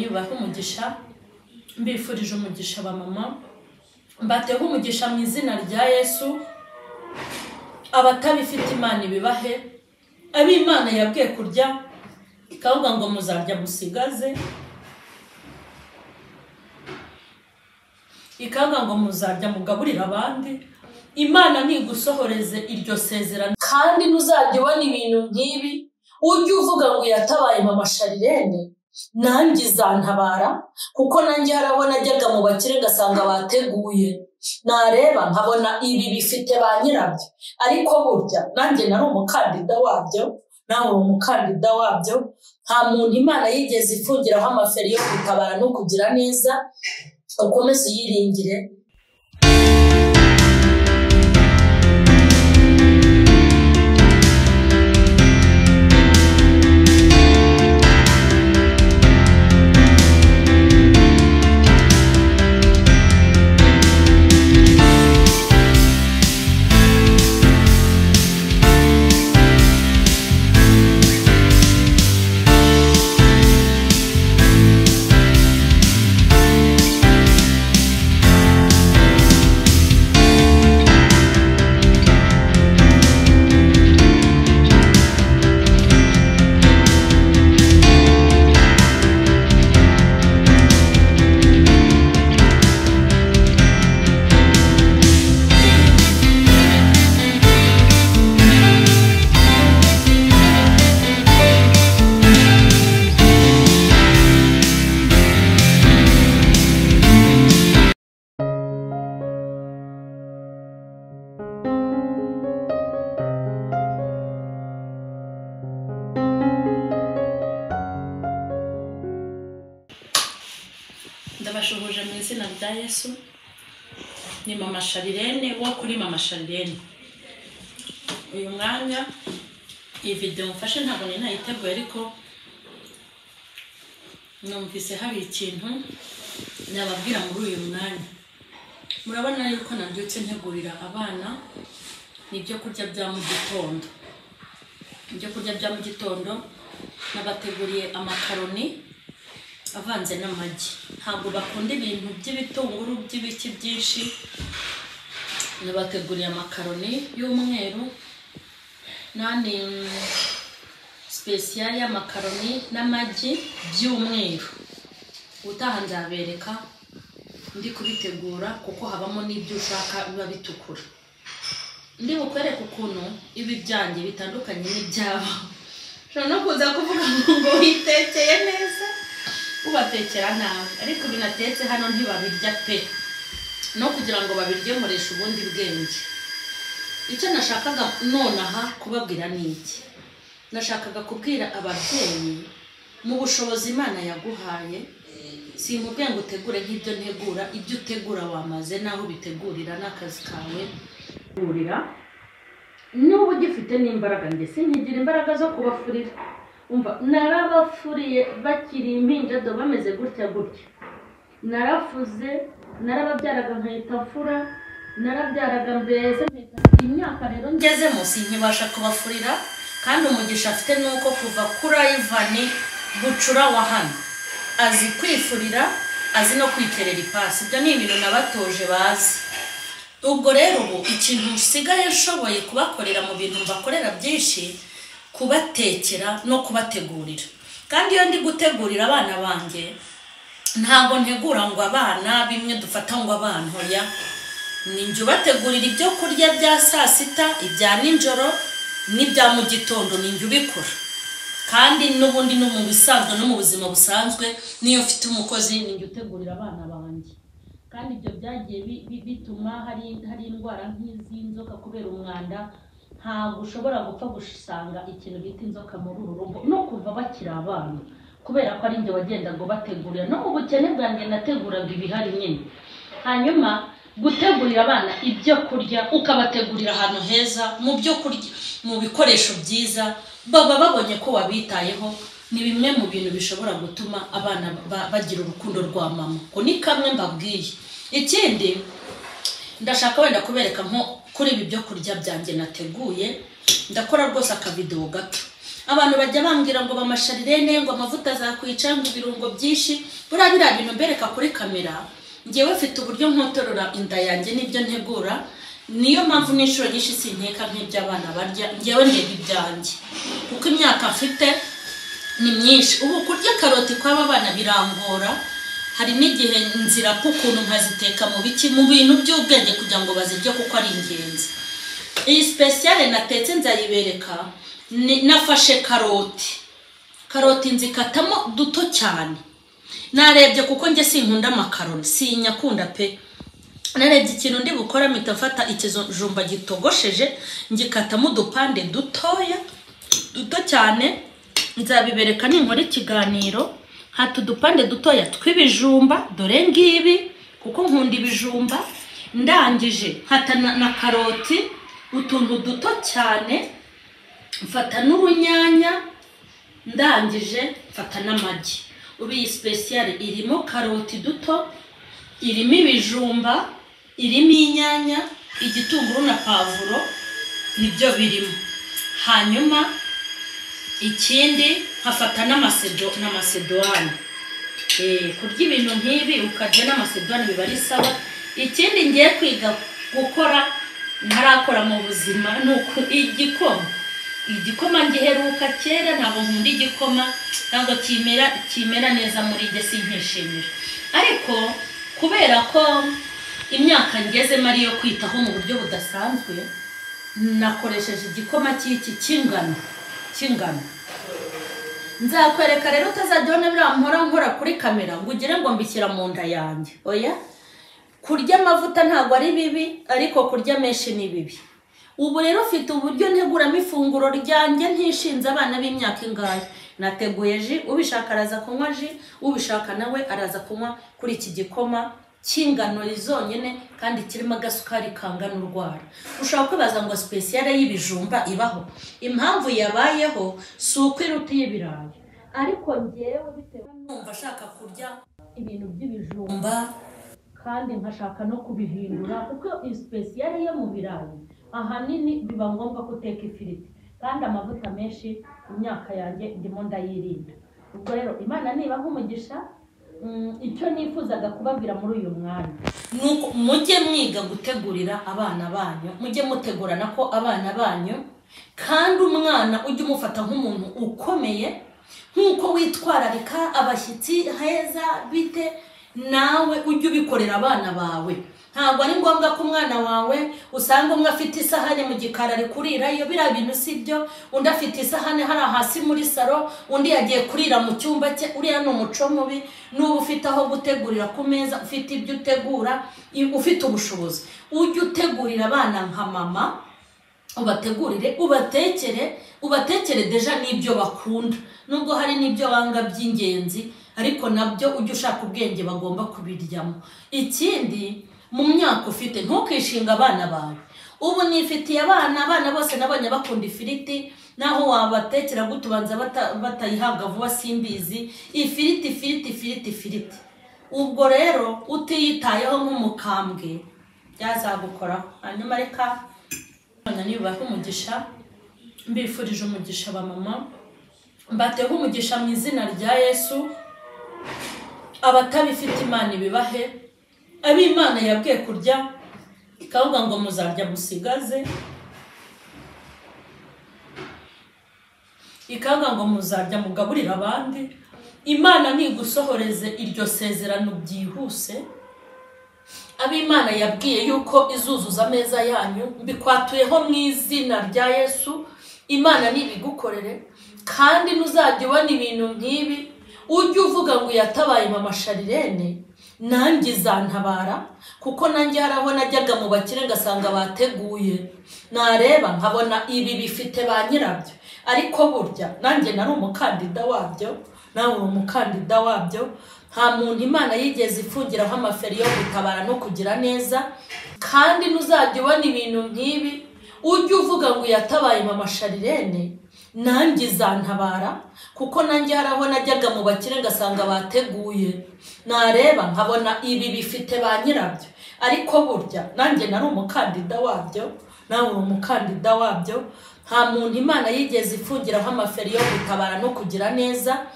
nibaho umugisha mbifurije umugisha ba mama mbateho umugisha mu izina rya Yesu abatabifite Imana ibibahe ab'Imana yabwiye kurya ikavuga ngo muzarya musigaze ikavuga ngo muzarya mugaburira abandi Imana nigusohoreze iryo sezerano kandi nuzajya ubona ibintu nk'ibi ujye uvuga ngo yatabaye mama Sharirene nanjye izantabara kuko nanjye harabona ajyaga mu bakire gasanga bateguye nareba nkabona ibi bifite ba nyirabyo ariko burya nanjye nari umukandida wabyo nawe umukandida wabyo nta muntu Imana yigeze ifungiraho amaferi yo gutabara no kugira neza ukomeze uyiringire ndabashuhuje mu izina rya Yesu ni mama Sharirene wo kuri mama Sharirene uyu mwanya iyi video mfashe ntabwo nayiteguye ariko numvise hari ikintu nababwira muri uyu mwanya murabona yuko nabyutse ntegurira abana nibyo kurya bya mu gitondo nabateguriye amakaroni avanze n'amagi ntabwo bakunda ibintu by'ibitunguru by'ibiki byinshi nabateguriye amakaroni y'umweru nani special y'amakaroni n'amagi by'umweru utaha nzabereka ndi kubitegura kuko habamo n'ibyo ushaka biba bitukura ndi bukwereka ukuntu ibi byanjye bitandukanye n'ibyabo no kuza kuvuga ngo witekeye neza ubatekera nawe ariko binatetse hano ntibabirya pe no kugira ngo babiryemureshe ubundi bwenge icyo nashakaga nonaha kubabwira niki nashakaga kubwira ababyeyi mu bushobozi Imana yaguhaye simubwiye ngo utegure nk'ibyo ntegura ibyo utegura wamaze naho bitegurira n'akazi kawe urira n'ubu ugifite n'imbaraga nge sinkigira imbaraga zo kubafurira umva narabafuriye bakiri impinja do bameze gutya narafuze narababyaraga nkahita mfura narabyaraga mbese imyaka rero ngezemo sinkibasha kubafurira kandi umugisha afite nuko kuva kuri Ivani bucura wa hano azi kwifurira azi no kwiterera ipasi ibyo ni ibintu nabatoje bazi ubwo rero ubu ikintu usigaye nshoboye kubakorera mu bintu mbakorera byinshi kubatekera no kubategurira kandi iyo ndi gutegurira abana banjye ntabwo ntegura ngo abana bimwe dufata ngo abana hoya ninjye ubategurira ibyo kurya bya saa sita ibya nijoro n'ibya mu gitondo ninjye ubikora kandi n'ubundi no mu bisanzwe no mu buzima busanzwe niyo mfite umukozi ninjye utegurira abana banjye kandi ibyo byagiye bituma hari indwara nk'iz'inzoka kubera umwanda ntabwo ushobora gupfa gusanga ikintu bita inzoka muri uru rugo no kuva bakiri abana kubera ko ari njye wagendaga bategurira no mu bukene bwanjye nateguraga ibihari nyine hanyuma gutegurira abana ibyo kurya ukabategurira ahantu heza mu byo kurya mu bikoresho byiza baba babonye ko wabitayeho ni bimwe mu bintu bishobora gutuma abana bagira urukundo rwa mama ko ni kamwe mbabwiye ikindi ndashaka wenda kubereka nko kuri ibi byo kurya byanjye nateguye ndakora rwose akavideo gato abantu bajya bambwira ngo bamasharirene ngo amavuta zakwica ngo ibirungo byinshi buriya bintu mbereka kuri kamera ngewe mfite uburyo nkotorora inda yanjye n'ibyo ntegura niyo mpamvu n'inshuro nyinshi sinkeka nk'iby'abana barya ngewe ndeba ibyanjye kuko imyaka mfite ni myinshi ubu kurya karoti kw'aba bana birangora hari n'igihe nzira ukuntu nkaziteka mu bintu by'ubwenge kugira ngo bazirye kuko ari ingenzi. Iyi speciale natetse nzayibereka nafashe karoti nzikatamo duto cyane narebye kuko nge sinkunda makaroni sinyakunda pe narebye ikintu ndi bukora mpita mfata ikijumba gitogosheje ngikatamo udupande duto cyane nzabibereka ninkora ikiganiro hata udupande dutoya tw'ibijumba dore ngibi kuko nkunda ibijumba ndangije hata na karoti utuntu duto cyane mfata n'urunyanya ndangije mfata n'amagi. Ubu iyi speciale irimo karoti duto irimo ibijumba irimo inyanya igitunguru na pavuro nibyo birimo hanyuma ikindi nkafata n'amasedwane kurya ibintu nk'ibi ukarya n'amasedwane biba ari sawa. Ikindi ngiye kwiga gukora ntarakora mu buzima nuko igikoma ngiheruka kera ntabwo nkunda igikoma ntabwo kimera neza muri jye sinkishimira ariko kubera ko imyaka ngezemo ari yo kwitaho mu buryo budasanzwe nakoresheje igikoma cy'ingano nzakwereka rero utazajya ubona biriya nkora kuri kamera ngo ugire ngo mbishyira mu nda yanjye oya kurya amavuta ntabwo ari bibi ariko kurya menshi ni bibi. Ubu rero ufite uburyo nteguramo ifunguro ryanjye ntishinze abana b'imyaka ingahe nateguye ji ubishaka araza kunywa ji ubishaka nawe araza kunywa kuri iki gikoma cy'ingano zonyine kandi kirimo agasukari kangana urwara. Ushobora kwibaza ngo speciale y'ibijumba ibaho impamvu yabayeho si uko iruta y'ibirayi ariko ngewe bitewe numva ashaka kurya ibintu by'ibijumba kandi nkashaka no kubihindura kuko speciale yo mu birayi ahanini biba ngombwa guteka ifiriti kandi amavuta menshi imyaka yanjye ndimo ndayirinda. Ubwo rero Imana niba nk'umugisha icyo nifuzaga kubabwira muri uyu mwanya nuko mujye mwiga gutegurira abana banyu mujye mutegurana ko abana banyu kandi umwana ujye umufata nk'umuntu ukomeye nk'uko witwararika abashyitsi heza bite nawe ujye ubikorera abana bawe. Ntabwo ari ngombwa ko umwana wawe usanga umwe afite isahani mu gikari ari kurira iyo biriya bintu sibyo undi afite isahani hari hasi muri saro undi yagiye kurira mu cyumba cye uriya ni umuco mubi. N'ubu ufite aho gutegurira ku meza ufite ibyo utegura ufite ubushobozi ujye utegurira abana nka mama ubategurire ubatekere deja n'ibyo bakunda nubwo hari n'ibyo banga by'ingenzi ariko nabyo ujye ushaka ubwenge bagomba kubiryamo. Ikindi mu myaka ufite ntukishinga abana bawe. Ubu nifitiye abana bose nabonye bakunda ifiriti naho wabatekera gutubanza batayihabwa vuba simbizi ifiriti. Ubwo rero utiyitayeho nk'umukambwe byazagukoraho. Hanyuma reka niba umugisha mbifurije umugisha ba mama mbateho umugisha mu izina rya Yesu. Abatabifite Imana ibibahe ab'Imana yabwiye kurya ikavuga ngo muzarya musigaze ikavuga ngo muzarya mugaburira abandi. Imana nigusohoreze iryo sezerano byihuse. Ab'Imana yabwiye yuko izuzuza ameza yanyu mbikwatuyeho mu izina rya Yesu. Imana nibigukorere kandi nuzajya ubona ibintu nk'ibi ujye uvuga ngo yatabaye mama Sharirene nanjye izantabara kuko nanjye haraho najyaga mu bakire ngasanga bateguye nareba nkabona ibi bifite ba nyirabyo ariko burya nanjye nari umukandida wabyo nawe uri umukandida wabyo. Nta muntu Imana yigeze ifungiraho amaferi yo gutabara no kugira neza kandi nuzajya ubona ibintu nk'ibi ujye uvuga ngo yatabaye mama Sharirene nanjye izantabara kuko nanjye haraho najyaga mu bakire ngasanga bateguye nareba nkabona ibi bifite ba nyirabyo ariko burya nanjye nari umukandida wabyo nawe uri umukandida wabyo. nta muntu Imana yigeze ifungiraho amaferi yo gutabara no kugira neza.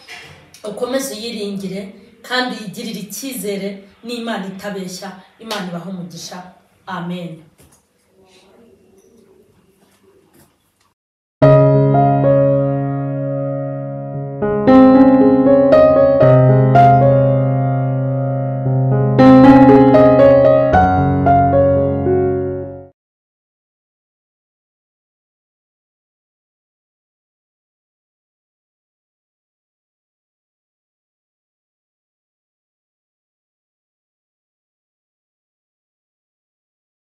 Ukomeze uyiringire kandi uyigirire icyizere n'Imana itabeshya. Imana ibahe umugisha. Amen.